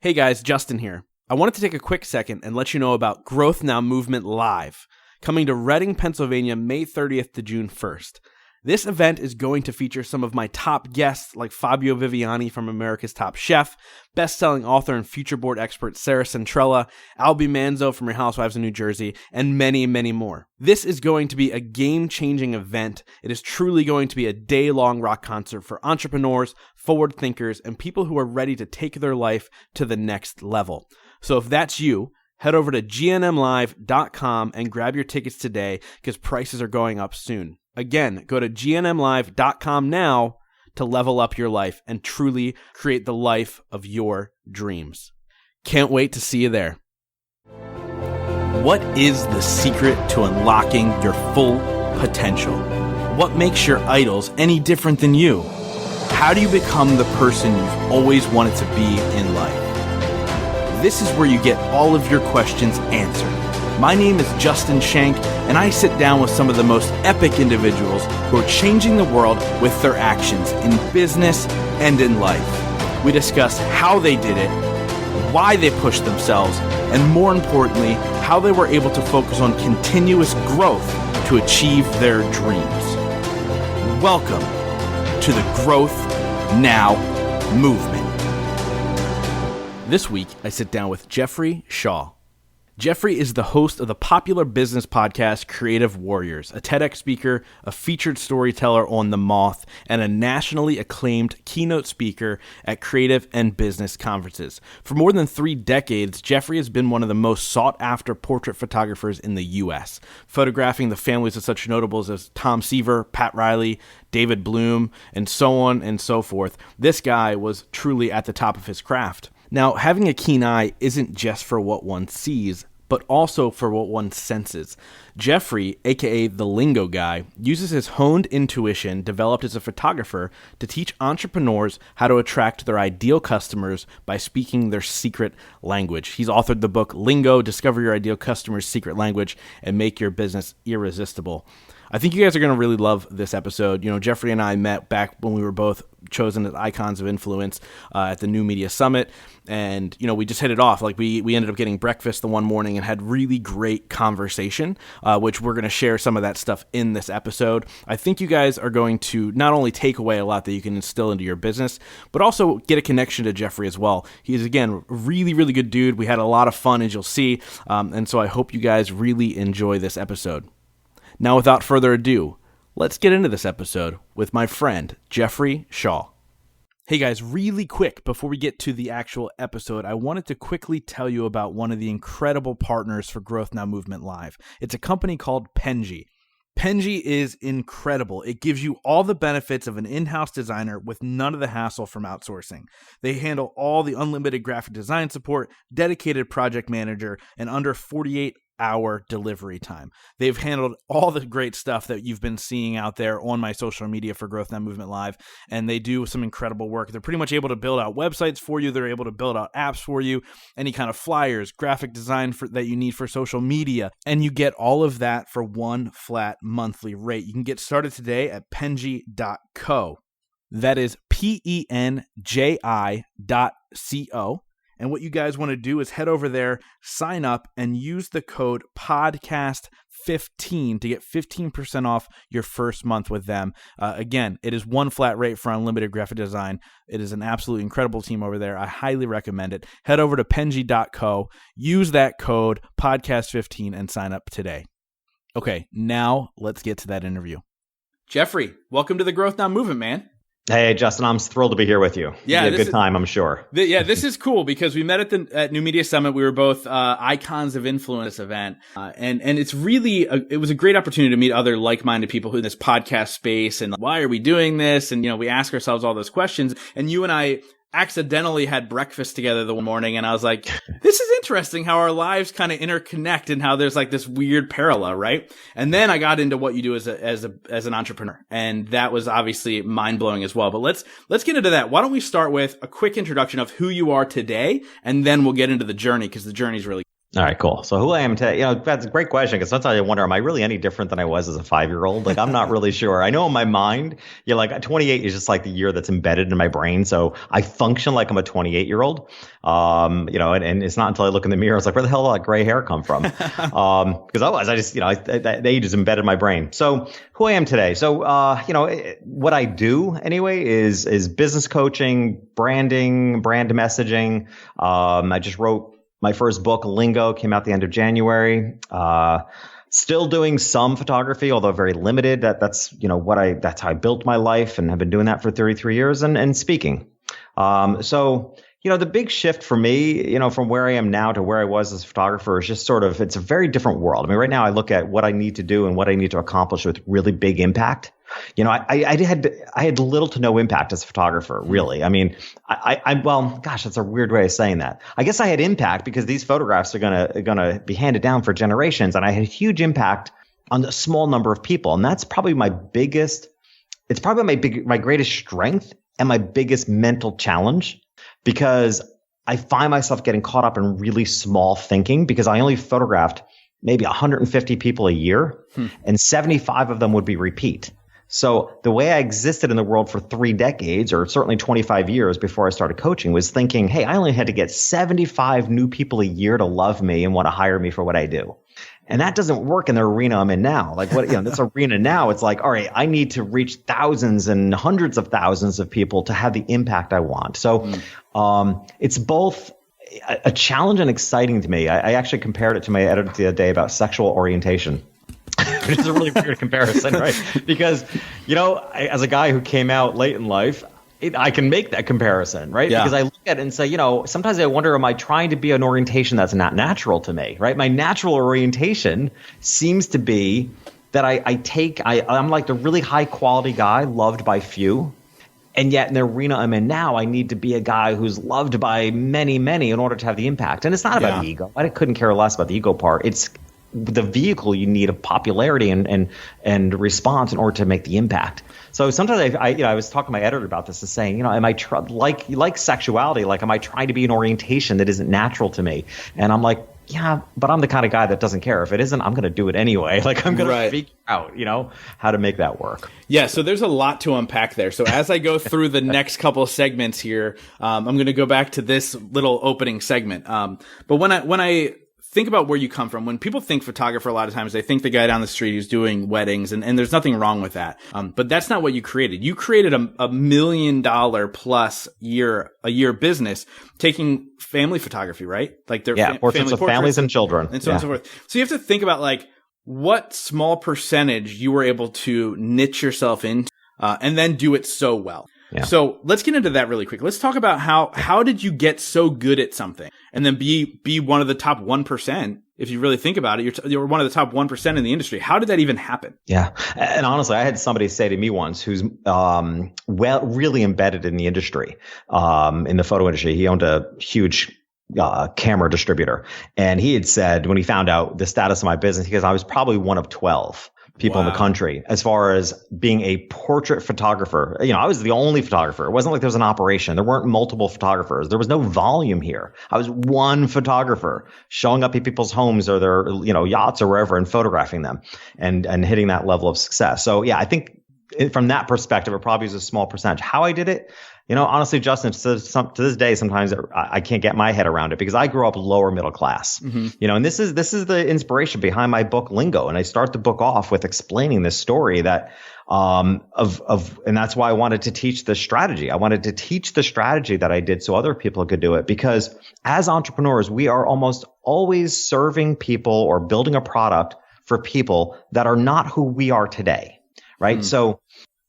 Hey guys, Justin here. I wanted to take a quick second and let you know about Growth Now Movement Live, coming to Reading, Pennsylvania, May 30th to June 1st. This event is going to feature some of my top guests like Fabio Viviani from America's Top Chef, best-selling author and future board expert Sarah Centrella, Albie Manzo from Real Housewives of New Jersey, and many, many more. This is going to be a game-changing event. It is truly going to be a day-long rock concert for entrepreneurs, forward thinkers, and people who are ready to take their life to the next level. So if that's you, head over to gnmlive.com and grab your tickets today because prices are going up soon. Again, go to gnmlive.com now to level up your life and truly create the life of your dreams. Can't wait to see you there. What is the secret to unlocking your full potential? What makes your idols any different than you? How do you become the person you've always wanted to be in life? This is where you get all of your questions answered. My name is Justin Shank, and I sit down with some of the most epic individuals who are changing the world with their actions in business and in life. We discuss how they did it, why they pushed themselves, and more importantly, how they were able to focus on continuous growth to achieve their dreams. Welcome to the Growth Now Movement. This week, I sit down with Jeffery Shaw. Jeffery is the host of the popular business podcast Creative Warriors, a TEDx speaker, a featured storyteller on the Moth, and a nationally acclaimed keynote speaker at creative and business conferences. For more than 3 decades, Jeffery has been one of the most sought-after portrait photographers in the U.S., photographing the families of such notables as Tom Seaver, Pat Riley, David Bloom, and so on and so forth. This guy was truly at the top of his craft. Now, having a keen eye isn't just for what one sees, but also for what one senses. Jeffery, a.k.a. the Lingo Guy, uses his honed intuition developed as a photographer to teach entrepreneurs how to attract their ideal customers by speaking their secret language. He's authored the book Lingo, Discover Your Ideal Customer's Secret Language and Make Your Business Irresistible. I think you guys are going to really love this episode. You know, Jeffery and I met back when we were both chosen as icons of influence at the New Media Summit. And, you know, we just hit it off. Like we ended up getting breakfast the one morning and had really great conversation, which we're going to share some of that stuff in this episode. I think you guys are going to not only take away a lot that you can instill into your business, but also get a connection to Jeffery as well. He's, again, a really, really good dude. We had a lot of fun, as you'll see. And so I hope you guys really enjoy this episode. Now, without further ado, let's get into this episode with my friend, Jeffery Shaw. Hey guys, really quick, before we get to the actual episode, I wanted to quickly tell you about one of the incredible partners for Growth Now Movement Live. It's a company called Penji. Penji is incredible. It gives you all the benefits of an in-house designer with none of the hassle from outsourcing. They handle all the unlimited graphic design support, dedicated project manager, and under 48-hour delivery time. They've handled all the great stuff that you've been seeing out there on my social media for Growth Now Movement Live, and they do some incredible work. They're pretty much able to build out websites for you. They're able to build out apps for you, any kind of flyers, graphic design that you need for social media, and you get all of that for one flat monthly rate. You can get started today at penji.co. That is penji.co. And what you guys want to do is head over there, sign up, and use the code PODCAST15 to get 15% off your first month with them. Again, it is one flat rate for unlimited graphic design. It is an absolutely incredible team over there. I highly recommend it. Head over to penji.co, use that code PODCAST15, and sign up today. Okay, now let's get to that interview. Jeffery, welcome to the Growth Now Movement, man. Hey, Justin, I'm thrilled to be here with you. Yeah, It'll be a good time, I'm sure. This is cool because we met at New Media Summit. We were both icons of influence event, and it's really it was a great opportunity to meet other like-minded people in this podcast space. And why are we doing this? And we ask ourselves all those questions. And you and I accidentally had breakfast together the one morning, and I was like, this is interesting how our lives kind of interconnect and how there's like this weird parallel, right? And then I got into what you do as an entrepreneur, and that was obviously mind-blowing as well. But let's get into that. Why don't we start with a quick introduction of who you are today, and then we'll get into the journey, because the journey is really All right, cool. So who I am today, that's a great question because sometimes I wonder, am I really any different than I was as a 5-year-old? Like, I'm not really sure. I know in my mind, like 28 is just like the year that's embedded in my brain. So I function like I'm a 28-year-old. And it's not until I look in the mirror, I was like, where the hell did that gray hair come from? Because otherwise I just, that age is embedded in my brain. So who I am today. So, what I do anyway is business coaching, branding, brand messaging. I just wrote my first book, Lingo, came out the end of January. Still doing some photography, although very limited. That's how I built my life and have been doing that for 33 years and speaking. The big shift for me, from where I am now to where I was as a photographer is just it's a very different world. I mean, right now I look at what I need to do and what I need to accomplish with really big impact. I had little to no impact as a photographer, really. I mean, that's a weird way of saying that. I guess I had impact because these photographs are gonna be handed down for generations, and I had a huge impact on a small number of people, and that's probably my greatest strength and my biggest mental challenge, because I find myself getting caught up in really small thinking because I only photographed maybe 150 people a year, and 75 of them would be repeat. So the way I existed in the world for 3 decades, or certainly 25 years before I started coaching, was thinking, hey, I only had to get 75 new people a year to love me and want to hire me for what I do. And that doesn't work in the arena I'm in now. Like this arena now, it's like, all right, I need to reach thousands and hundreds of thousands of people to have the impact I want. So it's both a challenge and exciting to me. I actually compared it to my editor the other day about sexual orientation. Which is a really weird comparison, right? Because, as a guy who came out late in life, I can make that comparison, right? Yeah. Because I look at it and say, sometimes I wonder, am I trying to be an orientation that's not natural to me, right? My natural orientation seems to be that I'm like the really high quality guy loved by few. And yet in the arena I'm in now, I need to be a guy who's loved by many, many in order to have the impact. And it's not about the ego. I couldn't care less about the ego part. It's the vehicle you need of popularity and response in order to make the impact. So sometimes I was talking to my editor about this and saying, am I like sexuality? Like, am I trying to be an orientation that isn't natural to me? And I'm like, yeah, but I'm the kind of guy that doesn't care. If it isn't, I'm going to do it anyway. Like, I'm going to figure out, how to make that work. Yeah, so there's a lot to unpack there. So as I go through the next couple of segments here, I'm going to go back to this little opening segment. But when I think about where you come from. When people think photographer, a lot of times they think the guy down the street who's doing weddings, and there's nothing wrong with that. But that's not what you created. You created a $1 million plus a year business taking family photography, right? Like their portraits of families and children, and so on and so forth. So you have to think about like what small percentage you were able to niche yourself into, and then do it so well. Yeah. So let's get into that really quick. Let's talk about how did you get so good at something and then be one of the top 1%? If you really think about it, you're one of the top 1% in the industry. How did that even happen? Yeah. And honestly, I had somebody say to me once who's really embedded in the industry, in the photo industry. He owned a huge camera distributor. And he had said, when he found out the status of my business, because I was probably one of 12 people in the country as far as being a portrait photographer. I was the only photographer. It wasn't like there was an operation. There weren't multiple photographers. There was no volume here. I was one photographer showing up at people's homes or their, yachts or wherever and photographing them and hitting that level of success. So yeah, I think from that perspective, it probably is a small percentage. How I did it, honestly, Justin, to this day, sometimes I can't get my head around it because I grew up lower middle class, and this is the inspiration behind my book Lingo. And I start the book off with explaining this story that, and that's why I wanted to teach the strategy. I wanted to teach the strategy that I did so other people could do it, because as entrepreneurs, we are almost always serving people or building a product for people that are not who we are today. Right. So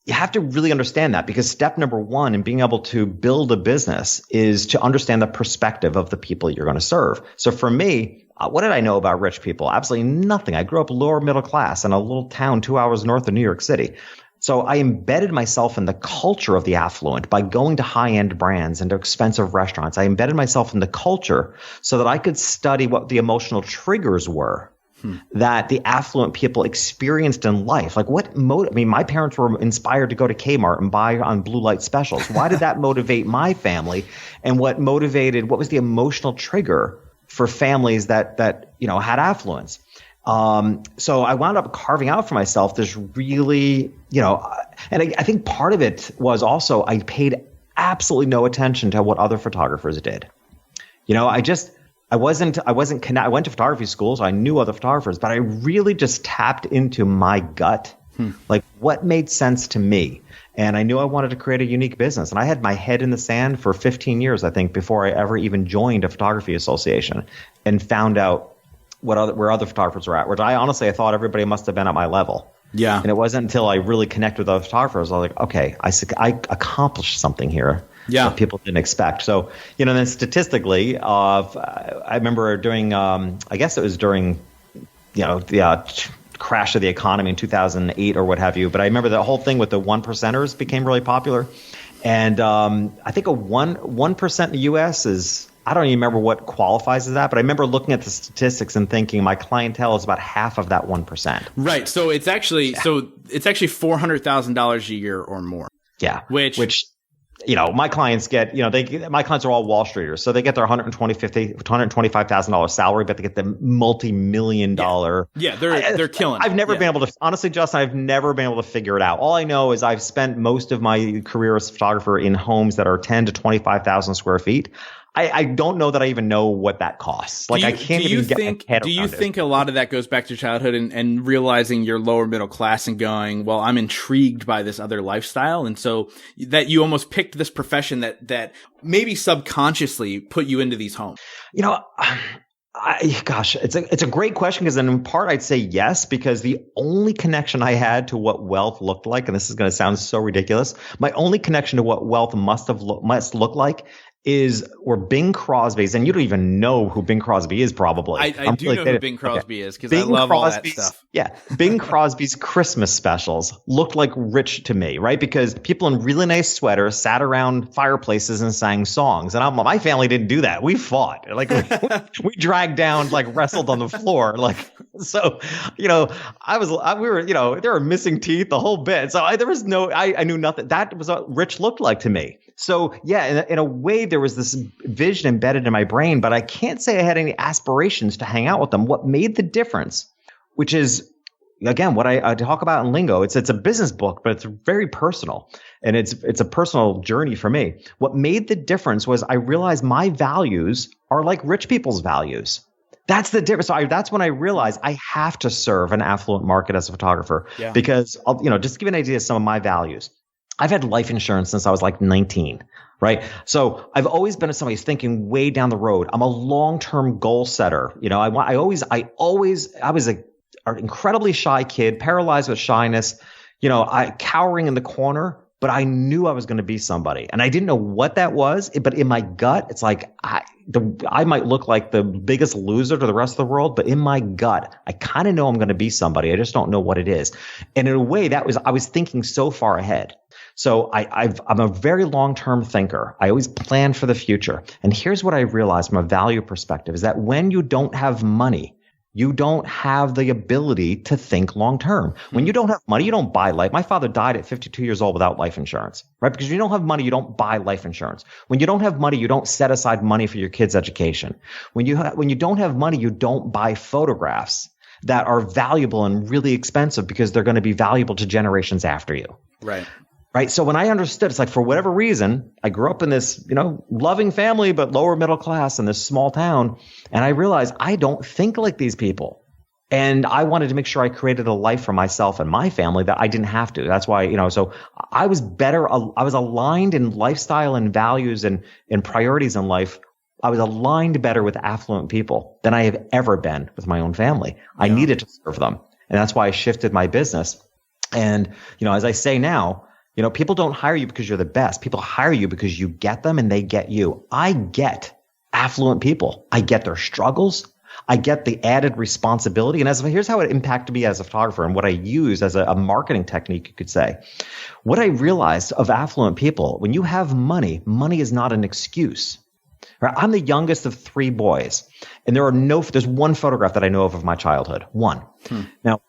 you have to really understand that, because step number one in being able to build a business is to understand the perspective of the people you're going to serve. So for me, what did I know about rich people? Absolutely nothing. I grew up lower middle class in a little town 2 hours north of New York City. So I embedded myself in the culture of the affluent by going to high-end brands and to expensive restaurants. I embedded myself in the culture so that I could study what the emotional triggers were that the affluent people experienced in life. Like my parents were inspired to go to Kmart and buy on blue light specials. Why did that motivate my family? And what was the emotional trigger for families that had affluence. So I wound up carving out for myself this really, and I think part of it was also I paid absolutely no attention to what other photographers did. I went to photography school, so I knew other photographers, but I really just tapped into my gut, like what made sense to me. And I knew I wanted to create a unique business. And I had my head in the sand for 15 years, I think, before I ever even joined a photography association and found out where other photographers were at, which I thought everybody must have been at my level. Yeah. And it wasn't until I really connected with other photographers, I was like, okay, I accomplished something here. Yeah. That people didn't expect. So, then statistically, I remember during, I guess it was during, the crash of the economy in 2008 or what have you. But I remember the whole thing with the 1%ers became really popular. And I think a 1% in the U.S. is, I don't even remember what qualifies as that, but I remember looking at the statistics and thinking my clientele is about half of that 1%. Right. So it's actually $400,000 a year or more. Yeah. Which my clients get, my clients are all Wall Streeters. So they get their $125,000 salary, but they get the multi-million dollar. Yeah, they're killing it. I've never been able to, honestly, Justin, I've never been able to figure it out. All I know is I've spent most of my career as a photographer in homes that are 10 to 25,000 square feet. I don't know that I even know what that costs. Like, I can't even get my head around it. Do you think a lot of that goes back to childhood and realizing you're lower middle class and going, well, I'm intrigued by this other lifestyle. And so that you almost picked this profession that maybe subconsciously put you into these homes? It's a great question, because in part I'd say yes, because the only connection I had to what wealth looked like, and this is going to sound so ridiculous, my only connection to what wealth must look like were Bing Crosby's, and you don't even know who Bing Crosby is, probably. I do know who Bing Crosby is, because I love all that stuff. Yeah, Bing Crosby's Christmas specials looked like rich to me, right? Because people in really nice sweaters sat around fireplaces and sang songs, and my family didn't do that. We fought, like we dragged down, like wrestled on the floor, like so. We were, there were missing teeth, the whole bit. So I knew nothing. That was what rich looked like to me. So yeah, in a way, there was this vision embedded in my brain, but I can't say I had any aspirations to hang out with them. What made the difference, which is, again, what I talk about in Lingo, it's a business book, but it's very personal, and it's a personal journey for me. What made the difference was I realized my values are like rich people's values. That's the difference. So that's when I realized I have to serve an affluent market as a photographer, because, just to give you an idea of some of my values. I've had life insurance since I was like 19, right? So I've always been somebody who's thinking way down the road. I'm a long-term goal setter. I was an incredibly shy kid, paralyzed with shyness, cowering in the corner, but I knew I was going to be somebody, and I didn't know what that was. But in my gut, it's like I might look like the biggest loser to the rest of the world, but in my gut, I kind of know I'm going to be somebody. I just don't know what it is. And in a way, I was thinking so far ahead. So I'm a very long-term thinker. I always plan for the future. And here's what I realized from a value perspective is that when you don't have money, you don't have the ability to think long-term. When you don't have money, you don't buy life. My father died at 52 years old without life insurance, right? Because you don't have money, you don't buy life insurance. When you don't have money, you don't set aside money for your kids' education. When you don't have money, you don't buy photographs that are valuable and really expensive because they're going to be valuable to generations after you. Right. Right. So when I understood, it's like, for whatever reason, I grew up in this, loving family, but lower middle class in this small town. And I realized I don't think like these people. And I wanted to make sure I created a life for myself and my family that I didn't have to. That's why, so I was aligned in lifestyle and values and priorities in life. I was aligned better with affluent people than I have ever been with my own family. I needed to serve them. And that's why I shifted my business. And, as I say now, people don't hire you because you're the best. People hire you because you get them and they get you. I get affluent people. I get their struggles. I get the added responsibility. And here's how it impacted me as a photographer and what I use as a marketing technique, you could say. What I realized of affluent people, when you have money, money is not an excuse. Right? I'm the youngest of 3 boys. And there's one photograph that I know of my childhood. One. Now,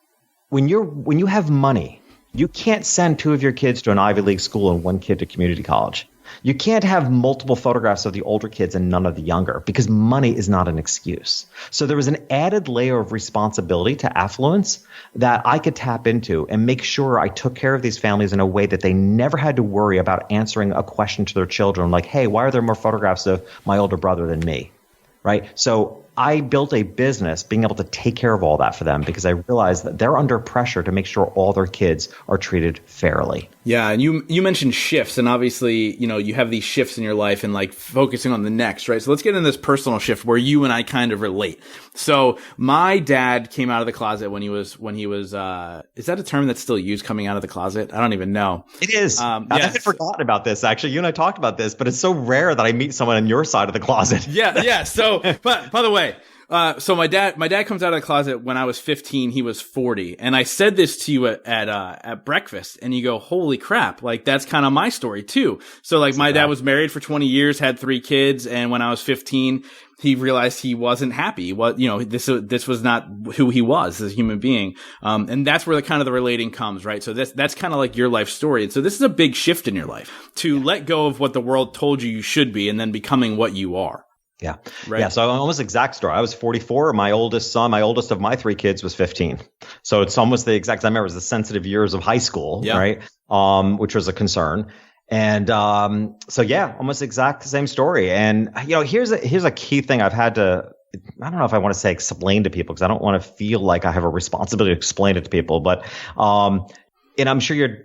when you have money, you can't send 2 of your kids to an Ivy League school and 1 kid to community college. You can't have multiple photographs of the older kids and none of the younger because money is not an excuse. So there was an added layer of responsibility to affluence that I could tap into and make sure I took care of these families in a way that they never had to worry about answering a question to their children like, hey, why are there more photographs of my older brother than me? Right? So I built a business being able to take care of all that for them because I realized that they're under pressure to make sure all their kids are treated fairly. Yeah, and you mentioned shifts, and obviously, you have these shifts in your life and like focusing on the next, right? So let's get into this personal shift where you and I kind of relate. So my dad came out of the closet when he was is that a term that's still used, coming out of the closet? I don't even know. It is. I had forgotten about this, actually. You and I talked about this, but it's so rare that I meat someone on your side of the closet. Yeah. So, but by the way, so my dad comes out of the closet when I was 15, he was 40. And I said this to you at breakfast, and you go, holy crap. Like, that's kind of my story too. So like, my dad was married for 20 years, had 3 kids. And when I was 15, he realized he wasn't happy. This was not who he was as a human being. And that's where the relating comes, right? So that's kind of like your life story. And so this is a big shift in your life to let go of what the world told you should be and then becoming what you are. Yeah. Right. Yeah. So almost exact story. I was 44. My oldest of my 3 kids was 15. So it's almost the exact, I remember it was the sensitive years of high school, right? Which was a concern. And, almost exact the same story. And, here's a key thing I've had to, I don't know if I want to say explain to people because I don't want to feel like I have a responsibility to explain it to people, but, and I'm sure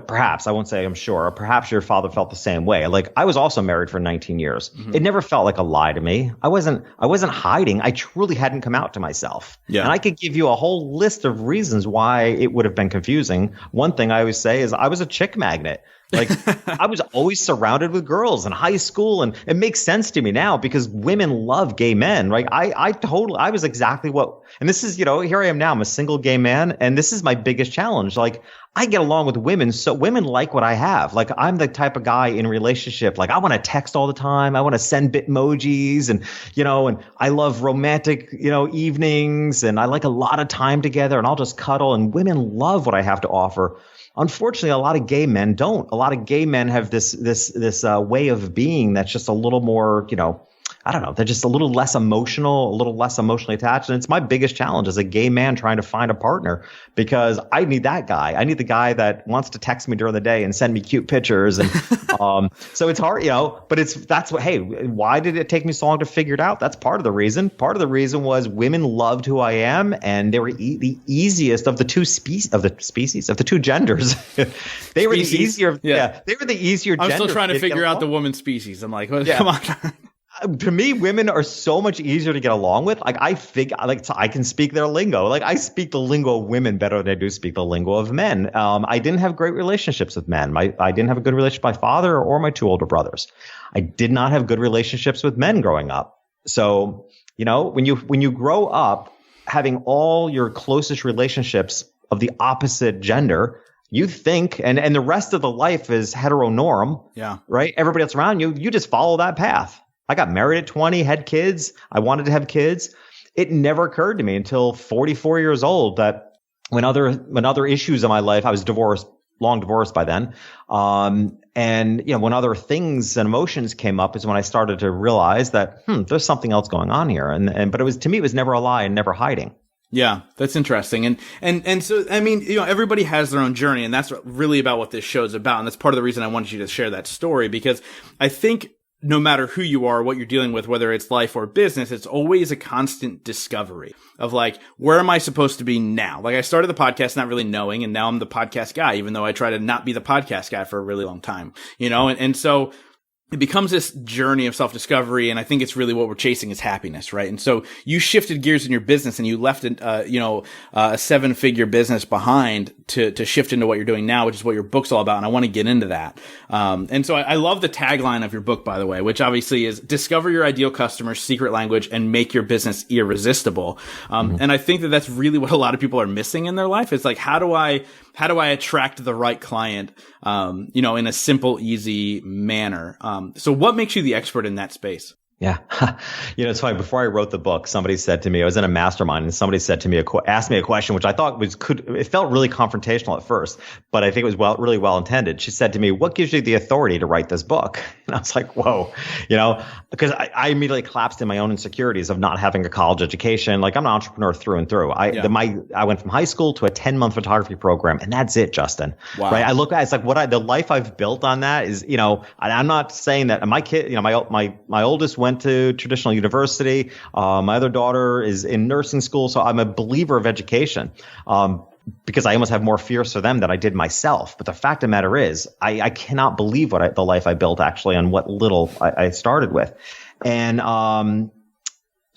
perhaps, I won't say I'm sure, perhaps your father felt the same way. Like, I was also married for 19 years. Mm-hmm. It never felt like a lie to me. I wasn't hiding. I truly hadn't come out to myself. Yeah. And I could give you a whole list of reasons why it would have been confusing. One thing I always say is I was a chick magnet. Like, I was always surrounded with girls in high school, and it makes sense to me now because women love gay men, right? I was exactly what, and this is, here I am now, I'm a single gay man, and this is my biggest challenge. Like, I get along with women, so women like what I have. Like, I'm the type of guy in a relationship, like, I want to text all the time. I want to send bitmojis and I love romantic, evenings, and I like a lot of time together, and I'll just cuddle, and women love what I have to offer. Unfortunately, a lot of gay men don't. A lot of gay men have this way of being that's just a little more, I don't know. They're just a little less emotional, a little less emotionally attached. And it's my biggest challenge as a gay man trying to find a partner because I need that guy. I need the guy that wants to text me during the day and send me cute pictures. And so it's hard, but hey, why did it take me so long to figure it out? That's part of the reason. Part of the reason was women loved who I am, and they were the easiest of the two of the two genders. They were the easier. Yeah. They were the easier gender. I'm still trying to figure out the woman species. I'm like, come on. To me, women are so much easier to get along with. Like, I can speak their lingo. Like, I speak the lingo of women better than I do speak the lingo of men. I didn't have great relationships with men. I didn't have a good relationship with my father or my 2 older brothers. I did not have good relationships with men growing up. So, when you grow up having all your closest relationships of the opposite gender, you think, and the rest of the life is heteronorm. Yeah. Right? Everybody else around you just follow that path. I got married at 20, had kids. I wanted to have kids. It never occurred to me until 44 years old that when other issues in my life, I was long divorced by then. When other things and emotions came up is when I started to realize that, there's something else going on here. But to me, it was never a lie and never hiding. Yeah, that's interesting. And so, I mean, everybody has their own journey, and that's really about what this show is about. And that's part of the reason I wanted you to share that story, because I think no matter who you are, what you're dealing with, whether it's life or business, it's always a constant discovery of like, where am I supposed to be now? Like, I started the podcast not really knowing, and now I'm the podcast guy, even though I try to not be the podcast guy for a really long time, and so it becomes this journey of self-discovery, and I think it's really what we're chasing is happiness, right? And so you shifted gears in your business, and you left a 7-figure business behind to shift into what you're doing now, which is what your book's all about. And I want to get into that. And so I love the tagline of your book, by the way, which obviously is discover your ideal customer's secret language and make your business irresistible. And I think that that's really what a lot of people are missing in their life. It's like, how do I attract the right client, in a simple, easy manner? So what makes you the expert in that space? Yeah. It's funny. Before I wrote the book, somebody said to me, I was in a mastermind, and somebody said to me, asked me a question, which I thought it felt really confrontational at first, but I think it was really well intended. She said to me, what gives you the authority to write this book? And I was like, whoa, because I immediately collapsed in my own insecurities of not having a college education. Like, I'm an entrepreneur through and through. I went from high school to a 10-month photography program, and that's it, Justin. Wow. Right. I look at it, it's like the life I've built on that is, I'm not saying that my kid, my oldest went to traditional university. My other daughter is in nursing school. So I'm a believer of education, because I almost have more fears for them than I did myself. But the fact of the matter is, I cannot believe the life I built actually on what little I started with. And,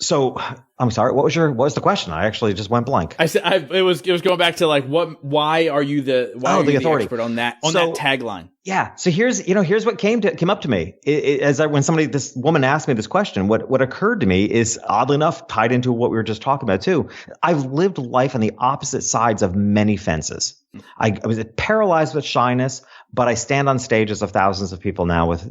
so I'm sorry. What was the question? I actually just went blank. I said it was going back to like why are you the authority expert on that that tagline? Yeah. So here's what came up to me when this woman asked me this question. What occurred to me is, oddly enough, tied into what we were just talking about too. I've lived life on the opposite sides of many fences. I was paralyzed with shyness, but I stand on stages of thousands of people now with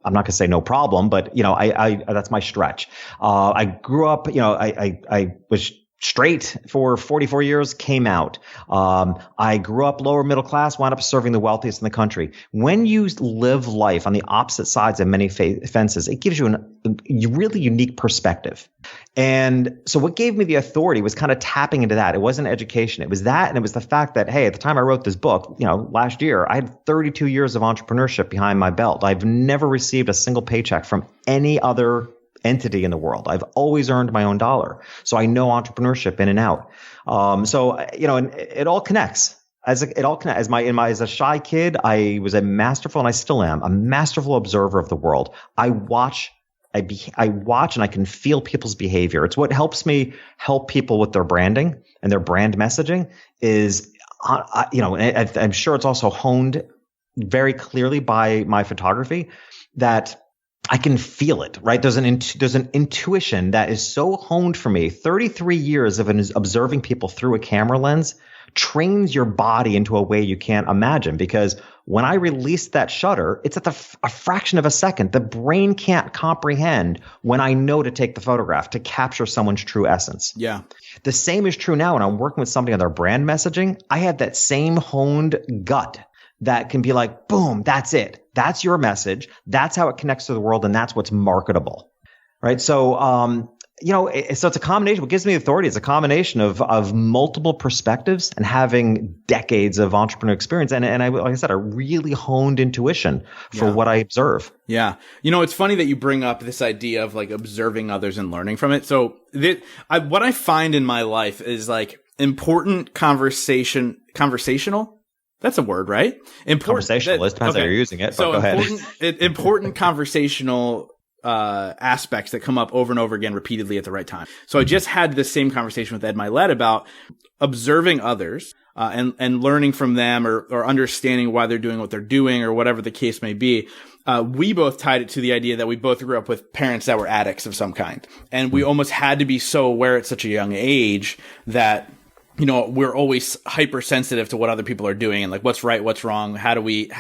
I'm not going to say no problem, but I that's my stretch. I grew up, I was straight for 44 years, came out. I grew up lower middle class, wound up serving the wealthiest in the country. When you live life on the opposite sides of many fences, it gives you a really unique perspective. And so what gave me the authority was kind of tapping into that. It wasn't education. It was that. And it was the fact that, hey, at the time I wrote this book, last year, I had 32 years of entrepreneurship behind my belt. I've never received a single paycheck from any other entity in the world. I've always earned my own dollar. So I know entrepreneurship in and out. And it all connects. As a shy kid, I was and I still am a masterful observer of the world. I watch and I can feel people's behavior. It's what helps me help people with their branding and their brand messaging is, and I'm sure it's also honed very clearly by my photography that I can feel it, right? There's an intuition that is so honed for me. 33 years of observing people through a camera lens trains your body into a way you can't imagine, because when I release that shutter, it's at a fraction of a second. The brain can't comprehend when I know to take the photograph to capture someone's true essence. Yeah. The same is true now when I'm working with somebody on their brand messaging. I have that same honed gut that can be like, boom, that's it. That's your message. That's how it connects to the world. And that's what's marketable. Right. So, so it's a combination. What gives me authority is a combination of multiple perspectives and having decades of entrepreneur experience. And I, like I said, a really honed intuition for what I observe. Yeah. It's funny that you bring up this idea of like observing others and learning from it. So what I find in my life is like important conversational. That's a word, right? Conversationalist. Depends how you're using it. So go ahead. important conversational aspects that come up over and over again repeatedly at the right time. So I just had this same conversation with Ed Milet about observing others and learning from them or understanding why they're doing what they're doing or whatever the case may be. We both tied it to the idea that we both grew up with parents that were addicts of some kind. And we almost had to be so aware at such a young age that we're always hypersensitive to what other people are doing and like what's right, what's wrong. How do we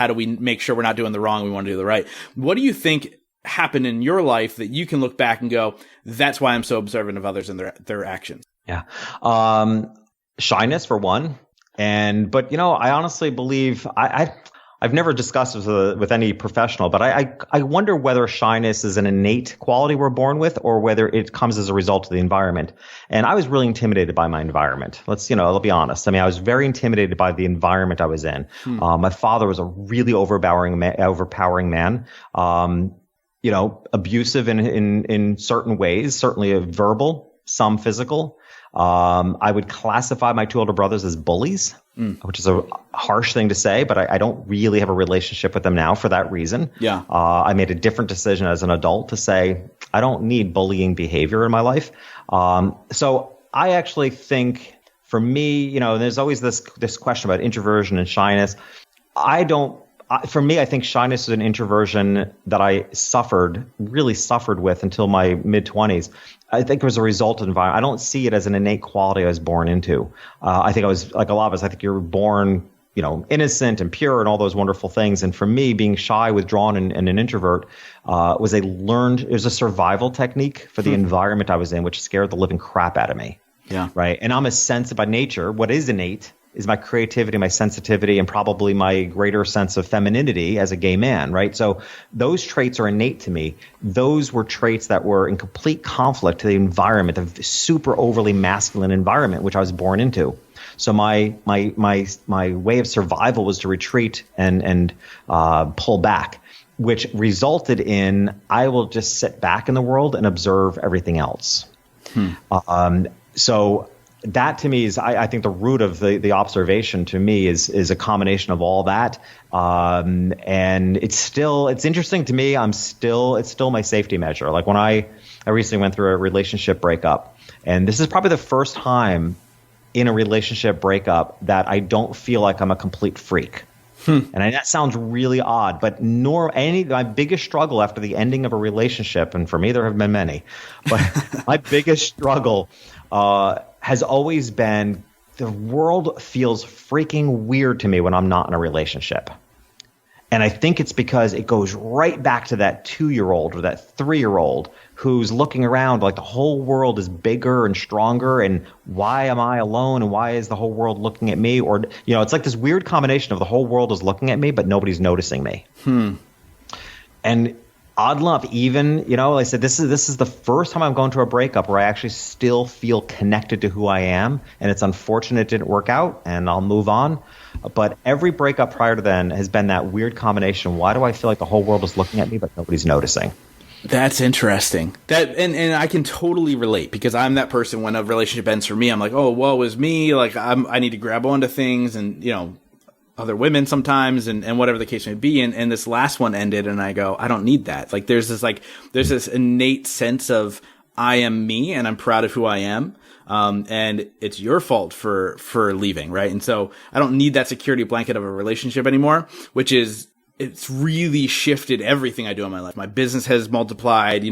make sure we're not doing the wrong? We want to do the right. What do you think happened in your life that you can look back and go, that's why I'm so observant of others and their actions? Yeah. Shyness for one. But I honestly believe I've never discussed this with any professional, but I wonder whether shyness is an innate quality we're born with or whether it comes as a result of the environment. And I was really intimidated by my environment. Let's be honest. I mean, I was very intimidated by the environment I was in. My father was a really overpowering man. Abusive in certain ways, certainly verbal, some physical. I would classify my two older brothers as bullies, which is a harsh thing to say, but I don't really have a relationship with them now for that reason. Yeah. I made a different decision as an adult to say, I don't need bullying behavior in my life. So I actually think for me, there's always this question about introversion and shyness. For me, I think shyness is an introversion that I really suffered with until my mid-20s. I think it was a result of environment. I don't see it as an innate quality I was born into. I think I was like a lot of us. I think you're born innocent and pure and all those wonderful things. And for me, being shy, withdrawn, and an introvert it was a survival technique for the environment I was in, which scared the living crap out of me. Yeah. Right. And I'm a sensitive by nature. What is innate is my creativity, my sensitivity, and probably my greater sense of femininity as a gay man. Right. So those traits are innate to me. Those were traits that were in complete conflict to the environment, the super overly masculine environment, which I was born into. So my way of survival was to retreat and pull back, which resulted in I will just sit back in the world and observe everything else. So that to me is, I think the root of the observation to me is a combination of all that. And it's interesting to me. It's still my safety measure. Like when I recently went through a relationship breakup, and this is probably the first time in a relationship breakup that I don't feel like I'm a complete freak. And that sounds really odd, but my biggest struggle after the ending of a relationship, and for me there have been many, but my biggest struggle has always been the world feels freaking weird to me when I'm not in a relationship. And I think it's because it goes right back to that 2-year-old or that 3-year-old who's looking around like the whole world is bigger and stronger, and why am I alone, and why is the whole world looking at me? Or, it's like this weird combination of the whole world is looking at me, but nobody's noticing me. And odd enough, even, like I said, this is the first time I'm going to a breakup where I actually still feel connected to who I am. And it's unfortunate it didn't work out, and I'll move on. But every breakup prior to then has been that weird combination. Why do I feel like the whole world is looking at me, but nobody's noticing? That's interesting. And I can totally relate, because I'm that person when a relationship ends for me. I'm like, oh, woe is me. Like I need to grab onto things, and other women sometimes, and whatever the case may be. And this last one ended, and I go, I don't need that. Like there's this innate sense of I am me, and I'm proud of who I am. And it's your fault for leaving, right? And so I don't need that security blanket of a relationship anymore, it's really shifted everything I do in my life. My business has multiplied,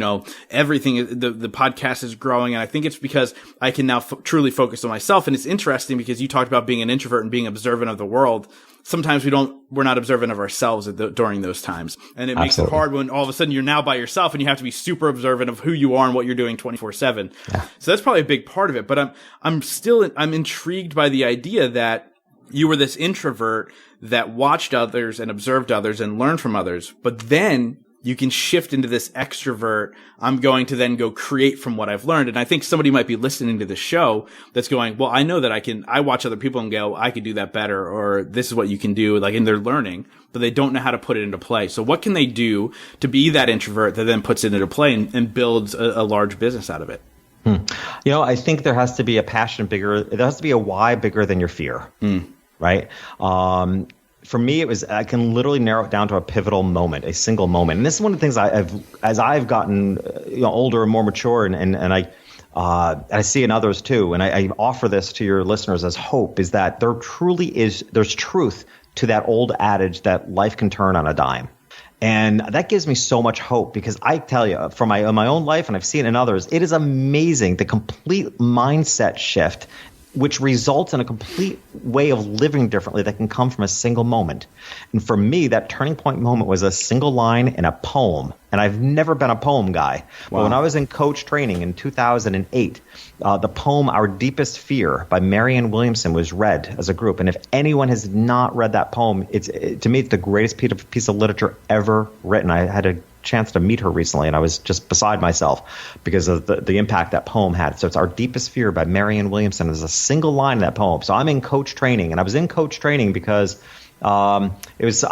everything, the podcast is growing. And I think it's because I can now truly focus on myself. And it's interesting because you talked about being an introvert and being observant of the world. Sometimes we're not observant of ourselves during those times. And it makes it hard when all of a sudden you're now by yourself and you have to be super observant of who you are and what you're doing 24/7. Yeah. So that's probably a big part of it. But I'm intrigued by the idea that you were this introvert that watched others and observed others and learned from others, but then you can shift into this extrovert. I'm going to then go create from what I've learned. And I think somebody might be listening to this show that's going, well, I know that I watch other people and go, I could do that better, or this is what you can do, like, and they're learning, but they don't know how to put it into play. So what can they do to be that introvert that then puts it into play and builds a large business out of it? I think there has to be there has to be a why bigger than your fear. Right. For me, I can literally narrow it down to a pivotal moment, a single moment. And this is one of the things as I've gotten older and more mature, and I see in others too. And I offer this to your listeners as hope, is that there's truth to that old adage that life can turn on a dime. And that gives me so much hope, because I tell you, from my own life, and I've seen it in others, it is amazing, the complete mindset shift, which results in a complete way of living differently that can come from a single moment. And for me, that turning point moment was a single line in a poem. And I've never been a poem guy. Wow. But when I was in coach training in 2008, the poem Our Deepest Fear by Marianne Williamson was read as a group. And if anyone has not read that poem, to me, it's the greatest piece of literature ever written. I had a chance to meet her recently, and I was just beside myself because of the impact that poem had. So it's Our Deepest Fear by Marianne Williamson. There's a single line in that poem. So I'm in coach training, and I was in coach training because I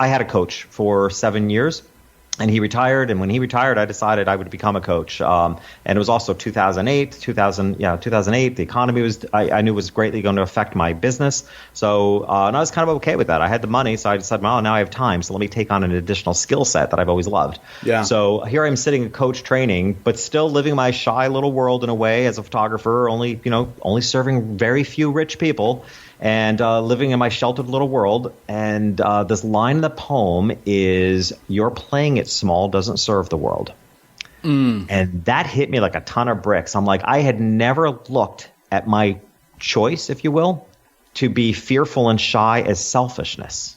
had a coach for 7 years. And he retired, and when he retired, I decided I would become a coach. And it was also 2008. The economy I knew was greatly going to affect my business. So, and I was kind of okay with that. I had the money, so I decided, well, now I have time, so let me take on an additional skill set that I've always loved. Yeah. So here I'm sitting in coach training, but still living my shy little world in a way as a photographer, only serving very few rich people. And living in my sheltered little world. And this line in the poem is, your playing it small doesn't serve the world. And that hit me like a ton of bricks. I'm like, I had never looked at my choice, if you will, to be fearful and shy as selfishness.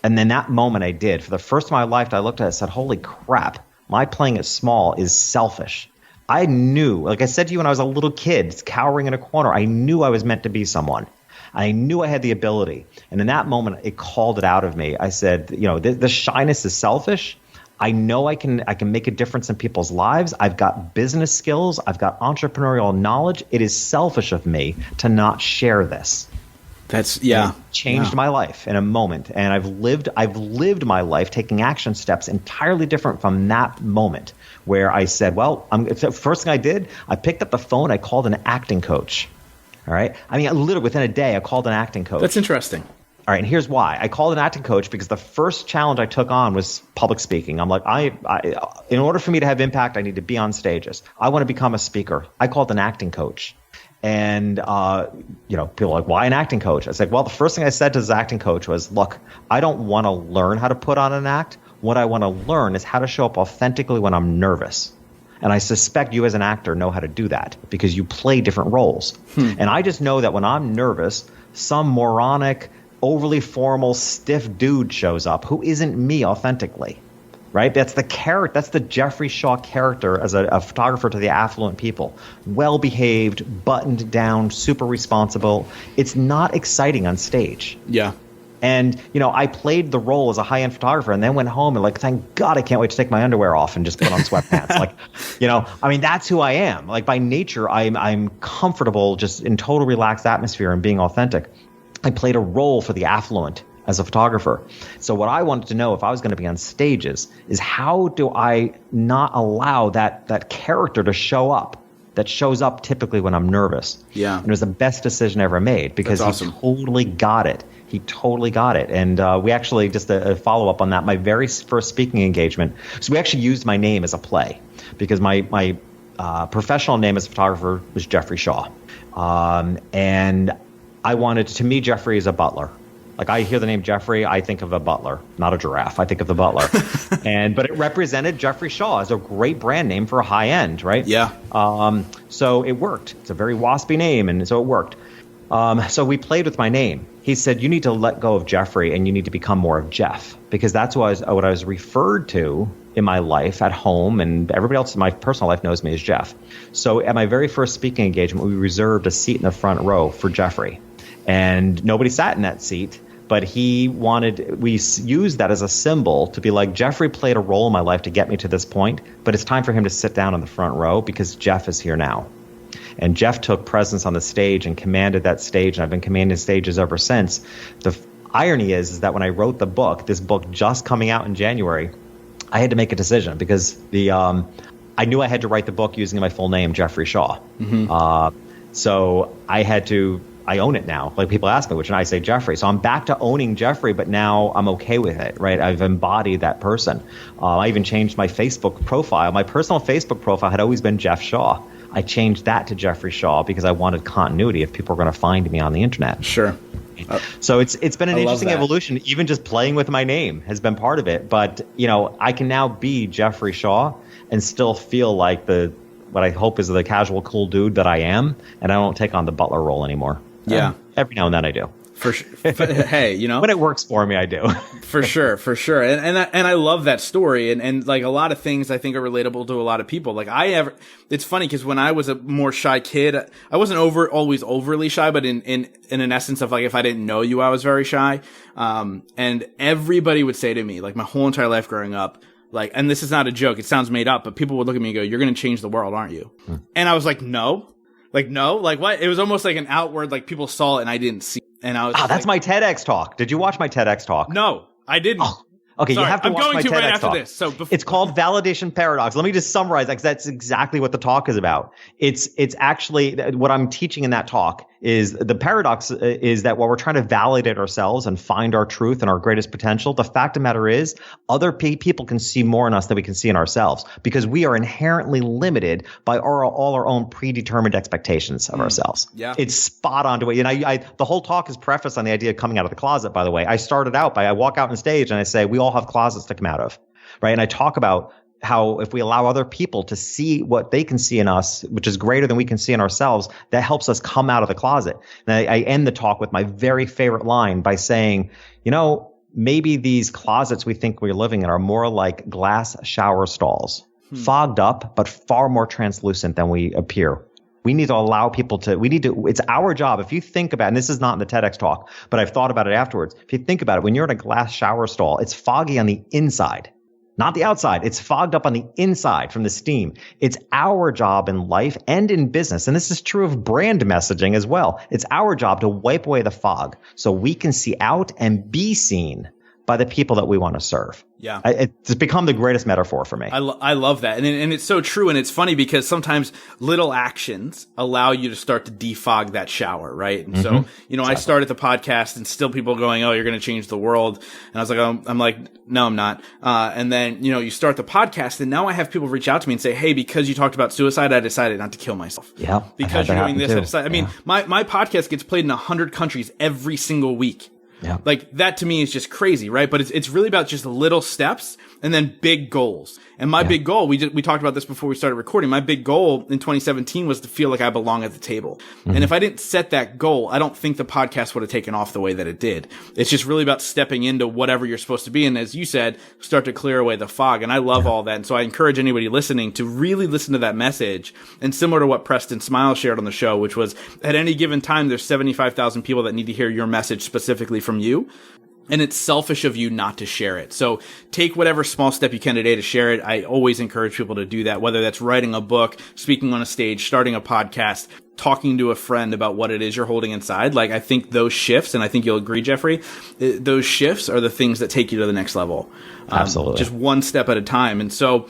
And then that moment I did. For the first time in my life, I looked at it and said, holy crap, my playing it small is selfish. I knew, like I said to you when I was a little kid, cowering in a corner, I knew I was meant to be someone. I knew I had the ability. And in that moment, it called it out of me. I said, the shyness is selfish. I know I can make a difference in people's lives. I've got business skills. I've got entrepreneurial knowledge. It is selfish of me to not share this. It changed my life in a moment. And I've lived my life taking action steps entirely different from that moment where I said, the first thing I did, I picked up the phone. I called an acting coach. All right. I mean, literally within a day, I called an acting coach. That's interesting. All right. And here's why. I called an acting coach because the first challenge I took on was public speaking. I'm like, in order for me to have impact, I need to be on stages. I want to become a speaker. I called an acting coach. And, people are like, why an acting coach? I said, well, the first thing I said to this acting coach was, look, I don't want to learn how to put on an act. What I want to learn is how to show up authentically when I'm nervous. And I suspect you as an actor know how to do that because you play different roles. And I just know that when I'm nervous, some moronic, overly formal, stiff dude shows up who isn't me authentically. Right? That's the character. That's the Jeffery Shaw character as a photographer to the affluent people. Well-behaved, buttoned down, super responsible. It's not exciting on stage. Yeah. And, I played the role as a high-end photographer and then went home and thank God I can't wait to take my underwear off and just put on sweatpants. That's who I am. By nature, I'm comfortable just in total relaxed atmosphere and being authentic. I played a role for the affluent as a photographer. So what I wanted to know if I was going to be on stages is how do I not allow that character to show up that shows up typically when I'm nervous. Yeah. And it was the best decision I ever made because he totally got it. He totally got it. And we actually, just a follow-up on that, my very first speaking engagement, so we actually used my name as a play because my professional name as a photographer was Jeffery Shaw. And I wanted, to me, Jeffery is a butler. I hear the name Jeffrey, I think of a butler, not a giraffe. I think of the butler. But it represented Jeffery Shaw as a great brand name for a high end, right? Yeah. So it worked. It's a very waspy name, and so it worked. So we played with my name. He said, you need to let go of Jeffrey and you need to become more of Jeff, because that's what I was referred to in my life at home, and everybody else in my personal life knows me as Jeff. So at my very first speaking engagement, we reserved a seat in the front row for Jeffrey, and nobody sat in that seat. But we used that as a symbol to be like, Jeffrey played a role in my life to get me to this point, but it's time for him to sit down in the front row because Jeff is here now. And Jeff took presence on the stage and commanded that stage, and I've been commanding stages ever since. The irony is that when I wrote the book, this book just coming out in January, I had to make a decision because I knew I had to write the book using my full name, Jeffery Shaw. Mm-hmm. So I own it now. People ask me, which, and I say Jeffrey. So I'm back to owning Jeffrey, but now I'm okay with it, right? I've embodied that person. I even changed my Facebook profile. My personal Facebook profile had always been Jeff Shaw. I changed that to Jeffery Shaw because I wanted continuity if people were going to find me on the internet. Sure. So it's been an interesting evolution. Even just playing with my name has been part of it. But, I can now be Jeffery Shaw and still feel like what I hope is the casual, cool dude that I am. And I don't take on the butler role anymore. Yeah. Every now and then I do. For sure. But, hey, when it works for me, I do. For sure. And I love that story. And a lot of things I think are relatable to a lot of people. It's funny because when I was a more shy kid, I wasn't always overly shy, but in an essence of if I didn't know you, I was very shy. And everybody would say to me, my whole entire life growing up, and this is not a joke, it sounds made up, but people would look at me and go, you're going to change the world, aren't you? And I was like, no. No, what? It was almost an outward, people saw it and I didn't see it. And I was that's my TEDx talk. Did you watch my TEDx talk? No, I didn't. Oh, okay, sorry, you have to watch my TEDx right after talk. This. So it's called Validation Paradox. Let me just summarize that because that's exactly what the talk is about. It's actually what I'm teaching in that talk is the paradox is that while we're trying to validate ourselves and find our truth and our greatest potential, the fact of the matter is other people can see more in us than we can see in ourselves because we are inherently limited by all our own predetermined expectations of ourselves. Yeah. It's spot on to it. And the whole talk is prefaced on the idea of coming out of the closet, by the way. I started out by I walk out on stage and I say, we all have closets to come out of, right? And I talk about how if we allow other people to see what they can see in us, which is greater than we can see in ourselves, that helps us come out of the closet. And I end the talk with my very favorite line by saying, maybe these closets we think we're living in are more like glass shower stalls, fogged up, but far more translucent than we appear. We need to allow people it's our job. If you think about, and this is not in the TEDx talk, but I've thought about it afterwards. If you think about it, when you're in a glass shower stall, it's foggy on the inside, not the outside. It's fogged up on the inside from the steam. It's our job in life and in business, and this is true of brand messaging as well. It's our job to wipe away the fog so we can see out and be seen by the people that we want to serve. Yeah. It's become the greatest metaphor for me. I love that. And it's so true. And it's funny because sometimes little actions allow you to start to defog that shower, right? And so, exactly. I started the podcast and still people going, oh, you're going to change the world. And I was like, I'm like, no, I'm not. And then, you start the podcast and now I have people reach out to me and say, hey, because you talked about suicide, I decided not to kill myself. Yeah. Because you're doing this, I decided, I mean, my podcast gets played in 100 countries every single week. Yeah. Like that to me is just crazy, right? But it's really about just little steps and then big goals. And my big goal, we talked about this before we started recording. My big goal in 2017 was to feel like I belong at the table. And if I didn't set that goal, I don't think the podcast would have taken off the way that it did. It's just really about stepping into whatever you're supposed to be. And as you said, start to clear away the fog. And I love all that. And so I encourage anybody listening to really listen to that message. And similar to what Preston Smile shared on the show, which was at any given time, there's 75,000 people that need to hear your message specifically from you. And it's selfish of you not to share it. So take whatever small step you can today to share it. I always encourage people to do that, whether that's writing a book, speaking on a stage, starting a podcast, talking to a friend about what it is you're holding inside. Like, I think those shifts, and I think you'll agree, Jeffrey, those shifts are the things that take you to the next level. Absolutely. Just one step at a time. And so,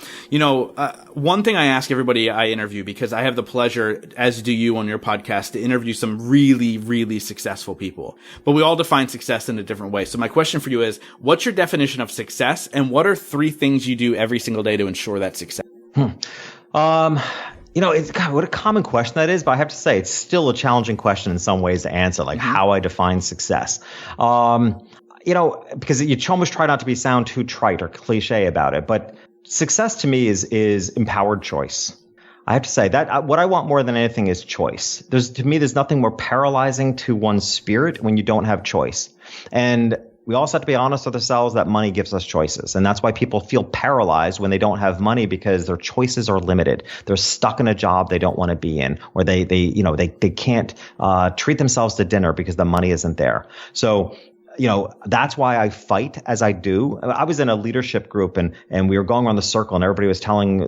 one thing I ask everybody I interview, because I have the pleasure, as do you on your podcast, to interview some really, really successful people. But we all define success in a different way. So my question for you is, what's your definition of success? And what are 3 things you do every single day to ensure that success? It's God, what a common question that is, but I have to say it's still a challenging question in some ways to answer, like how I define success. Because you almost try not to sound too trite or cliche about it, but success to me is empowered choice. I have to say that what I want more than anything is choice. To me, there's nothing more paralyzing to one's spirit when you don't have choice. And we also have to be honest with ourselves that money gives us choices. And that's why people feel paralyzed when they don't have money, because their choices are limited. They're stuck in a job they don't want to be in, or they can't treat themselves to dinner because the money isn't there. So, that's why I fight as I do. I was in a leadership group and we were going around the circle and everybody was telling,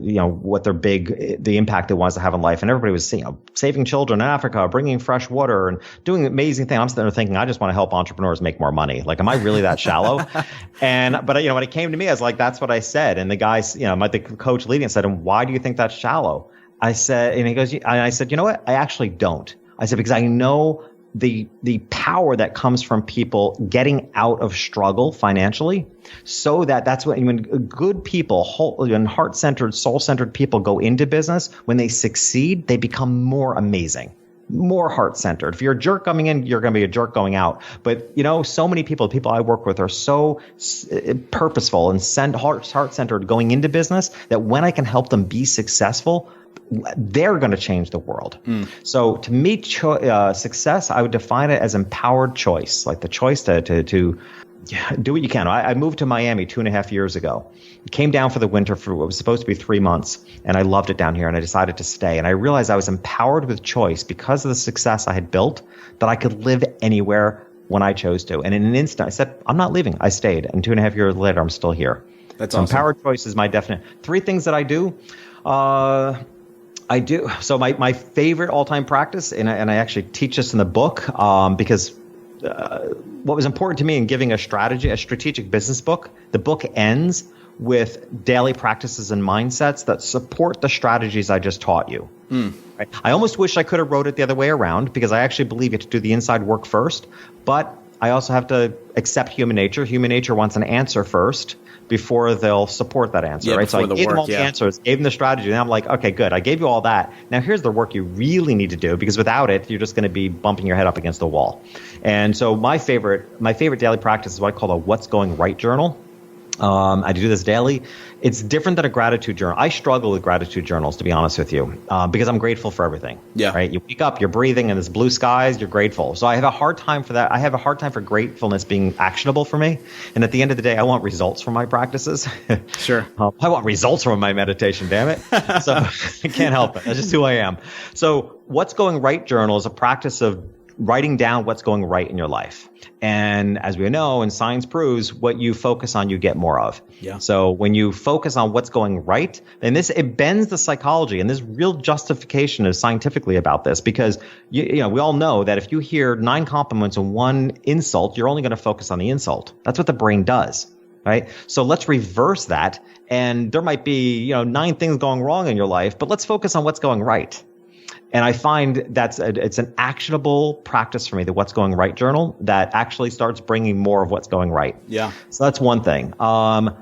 what the impact it was to have in life. And everybody was, saving children in Africa, bringing fresh water and doing amazing things. I'm sitting there thinking, I just want to help entrepreneurs make more money. Like, am I really that shallow? But when it came to me, I was like, that's what I said. And the guys, the coach leading said, and why do you think that's shallow? I said, and he goes, and I said, you know what? I actually don't. I said, because I know the power that comes from people getting out of struggle financially, so that's when good people, and heart-centered, soul-centered people go into business, when they succeed, they become more amazing, more heart-centered. If you're a jerk coming in, you're going to be a jerk going out. But, so many people I work with are so purposeful and heart-centered going into business that when I can help them be successful, they're going to change the world. So to me, success, I would define it as empowered choice, like the choice to do what you can. I moved to Miami 2.5 years ago. Came down for the winter for what was supposed to be 3 months, and I loved it down here, and I decided to stay. And I realized I was empowered with choice because of the success I had built, that I could live anywhere when I chose to. And in an instant, I said, I'm not leaving. I stayed. And 2.5 years later, I'm still here. That's awesome. Empowered choice is my definite. 3 things that I do. I do. So my favorite all-time practice, and I actually teach this in the book, because what was important to me in giving a strategic business book, the book ends with daily practices and mindsets that support the strategies I just taught you. Right? I almost wish I could have wrote it the other way around, because I actually believe you have to do the inside work first, but I also have to accept human nature. Human nature wants an answer first before they'll support that answer, right? So I gave them all the answers, gave them the strategy, and I'm like, okay, good. I gave you all that. Now here's the work you really need to do, because without it, you're just going to be bumping your head up against the wall. And so my favorite daily practice is what I call a what's going right journal. I do this daily. It's different than a gratitude journal. I struggle with gratitude journals, to be honest with you, because I'm grateful for everything. Yeah. Right. You wake up, you're breathing, and there's blue skies. You're grateful. So I have a hard time for that. I have a hard time for gratefulness being actionable for me. And at the end of the day, I want results from my practices. Sure. I want results from my meditation. Damn it. So I can't help it. That's just who I am. So what's going right journal is a practice of writing down what's going right in your life. And as we know, and science proves, what you focus on, you get more of. Yeah. So when you focus on what's going right, and it bends the psychology, and there's real justification is scientifically about this, because you know we all know that if you hear 9 compliments and 1 insult, you're only going to focus on the insult. That's what the brain does. Right. So let's reverse that. And there might be, 9 things going wrong in your life, but let's focus on what's going right. And I find it's an actionable practice for me, the What's Going Right journal, that actually starts bringing more of what's going right. Yeah. So that's one thing. I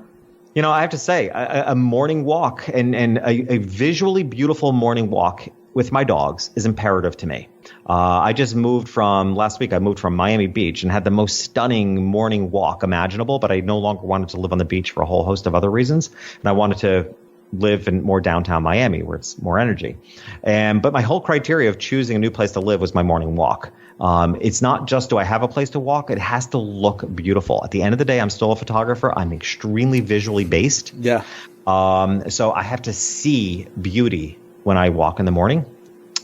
have to say, a morning walk and a visually beautiful morning walk with my dogs is imperative to me. I just last week I moved from Miami Beach and had the most stunning morning walk imaginable, but I no longer wanted to live on the beach for a whole host of other reasons. And I wanted to live in more downtown Miami where it's more energy. But my whole criteria of choosing a new place to live was my morning walk. It's not just do I have a place to walk, it has to look beautiful. At the end of the day, I'm still a photographer. I'm extremely visually based. Yeah. So I have to see beauty when I walk in the morning.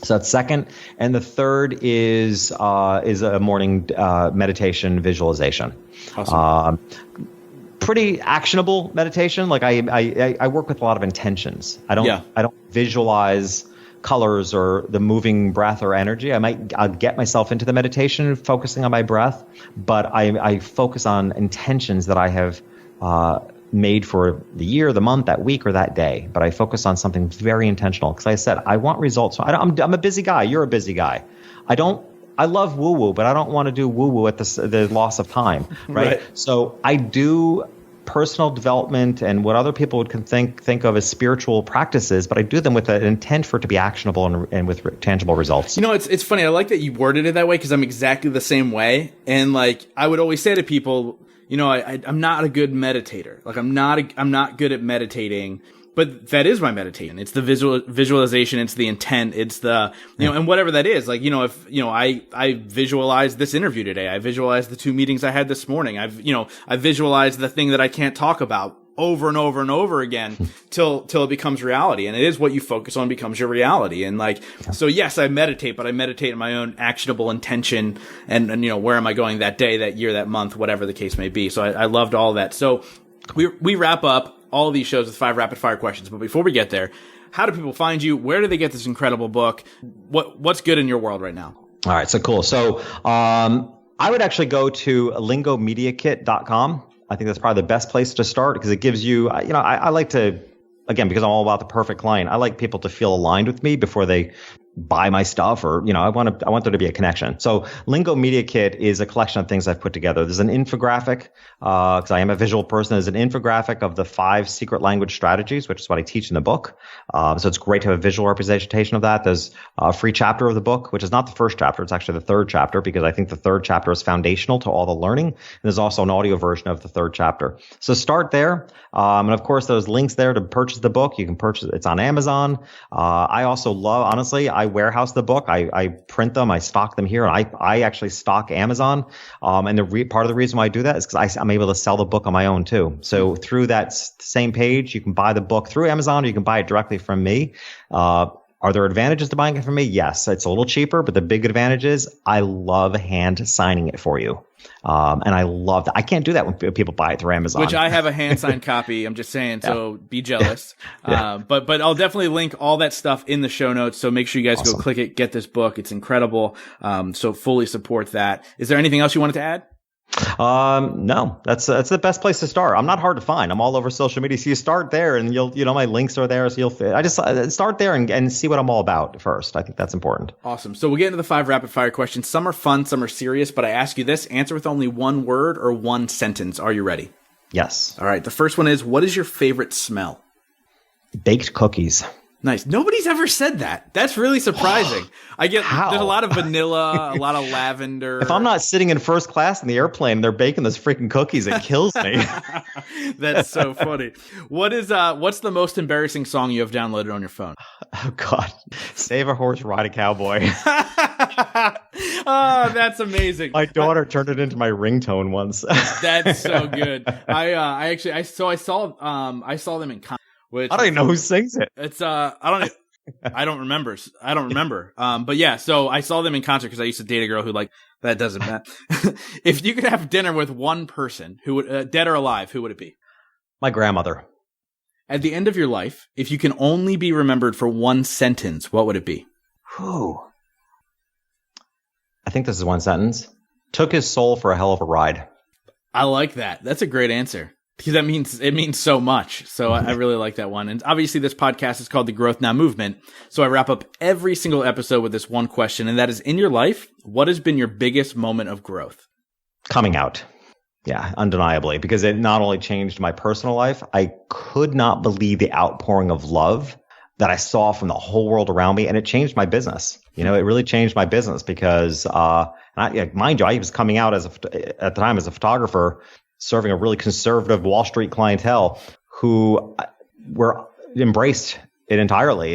So that's second. And the third is a morning meditation visualization. Awesome. Pretty actionable meditation. Like I work with a lot of intentions. I don't visualize colors or the moving breath or energy. I'll get myself into the meditation focusing on my breath, but I focus on intentions that I have made for the year, the month, that week, or that day. But I focus on something very intentional because I said I want results. I'm a busy guy. You're a busy guy. I love woo-woo, but I don't want to do woo-woo at the loss of time, right? So I do personal development and what other people would think of as spiritual practices, but I do them with an intent for it to be actionable and with tangible results. It's funny. I like that you worded it that way because I'm exactly the same way. And like I would always say to people, I'm not a good meditator. Like I'm not good at meditating. But that is my meditation. It's the visualization. It's the intent. It's the, and whatever that is. Like, if, I visualized this interview today. I visualized the 2 meetings I had this morning. I visualized the thing that I can't talk about over and over and over again till it becomes reality. And it is what you focus on becomes your reality. And so yes, I meditate, but I meditate in my own actionable intention and where am I going that day, that year, that month, whatever the case may be. So I loved all that. So we wrap up all of these shows with 5 rapid fire questions. But before we get there, how do people find you? Where do they get this incredible book? What's good in your world right now? All right. So cool. So, I would actually go to lingomediakit.com. I think that's probably the best place to start because it gives you, I like to, again, because I'm all about the perfect client, I like people to feel aligned with me before they buy my stuff or, I want there to be a connection. So Lingo Media Kit is a collection of things I've put together. There's an infographic, because I am a visual person. There's an infographic of the 5 secret language strategies, which is what I teach in the book. So it's great to have a visual representation of that. There's a free chapter of the book, which is not the first chapter. It's actually the 3rd chapter because I think the 3rd chapter is foundational to all the learning. And there's also an audio version of the 3rd chapter. So start there. And of course, there's links there to purchase the book. You can purchase it. It's on Amazon. I also love, honestly, I warehouse the book. I print them. I stock them here. And I actually stock Amazon. And part of the reason why I do that is because I'm able to sell the book on my own too. So through that same page, you can buy the book through Amazon or you can buy it directly from me. Are there advantages to buying it from me? Yes, it's a little cheaper, but the big advantage is I love hand signing it for you. And I love that. I can't do that when people buy it through Amazon. Which I have a hand signed copy. I'm just saying, so be jealous. Yeah. But I'll definitely link all that stuff in the show notes. So make sure you guys go click it, get this book. It's incredible. So fully support that. Is there anything else you wanted to add? No, that's the best place to start. I'm not hard to find. I'm all over social media. So you start there and my links are there. So I just start there and see what I'm all about first. I think that's important. Awesome. So we'll get into the 5 rapid fire questions. Some are fun, some are serious, but I ask you this, answer with only 1 word or 1 sentence. Are you ready? Yes. All right. The first one is, what is your favorite smell? Baked cookies. Nice. Nobody's ever said that. That's really surprising. There's a lot of vanilla, a lot of lavender. If I'm not sitting in first class in the airplane, they're baking those freaking cookies. It kills me. That's so funny. What's the most embarrassing song you have downloaded on your phone? Oh God. Save a horse, ride a cowboy. Oh, that's amazing. My daughter turned it into my ringtone once. That's so good. I saw them in concert. Which, I don't even know who sings it. It's I don't remember. But yeah, so I saw them in concert because I used to date a girl who that doesn't matter. If you could have dinner with one person who would, dead or alive, who would it be? My grandmother. At the end of your life, if you can only be remembered for one sentence, what would it be? Whew. I think this is one sentence. Took his soul for a hell of a ride. I like that. That's a great answer. Because it means so much. So I really like that one. And obviously this podcast is called The Growth Now Movement. So I wrap up every single episode with this one question. And that is, in your life, what has been your biggest moment of growth? Coming out. Yeah, undeniably. Because it not only changed my personal life, I could not believe the outpouring of love that I saw from the whole world around me. And it changed my business. It really changed my business because, mind you, I was coming out at the time as a photographer, serving a really conservative Wall Street clientele who were embraced it entirely.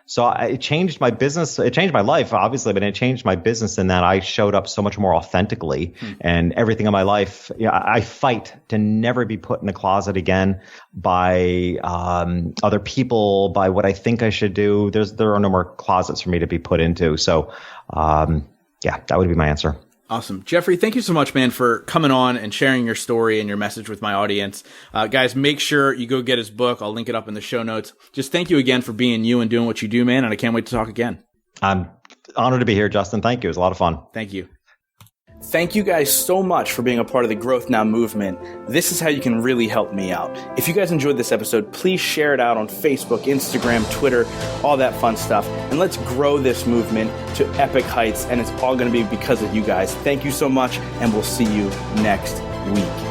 So it changed my business. It changed my life, obviously, but it changed my business in that I showed up so much more authentically and everything in my life. I fight to never be put in a closet again by other people, by what I think I should do. There are no more closets for me to be put into. So, that would be my answer. Awesome. Jeffery, thank you so much, man, for coming on and sharing your story and your message with my audience. Guys, make sure you go get his book. I'll link it up in the show notes. Just thank you again for being you and doing what you do, man. And I can't wait to talk again. I'm honored to be here, Justin. Thank you. It was a lot of fun. Thank you. Thank you guys so much for being a part of the Growth Now movement. This is how you can really help me out. If you guys enjoyed this episode, please share it out on Facebook, Instagram, Twitter, all that fun stuff. And let's grow this movement to epic heights. And it's all going to be because of you guys. Thank you so much. And we'll see you next week.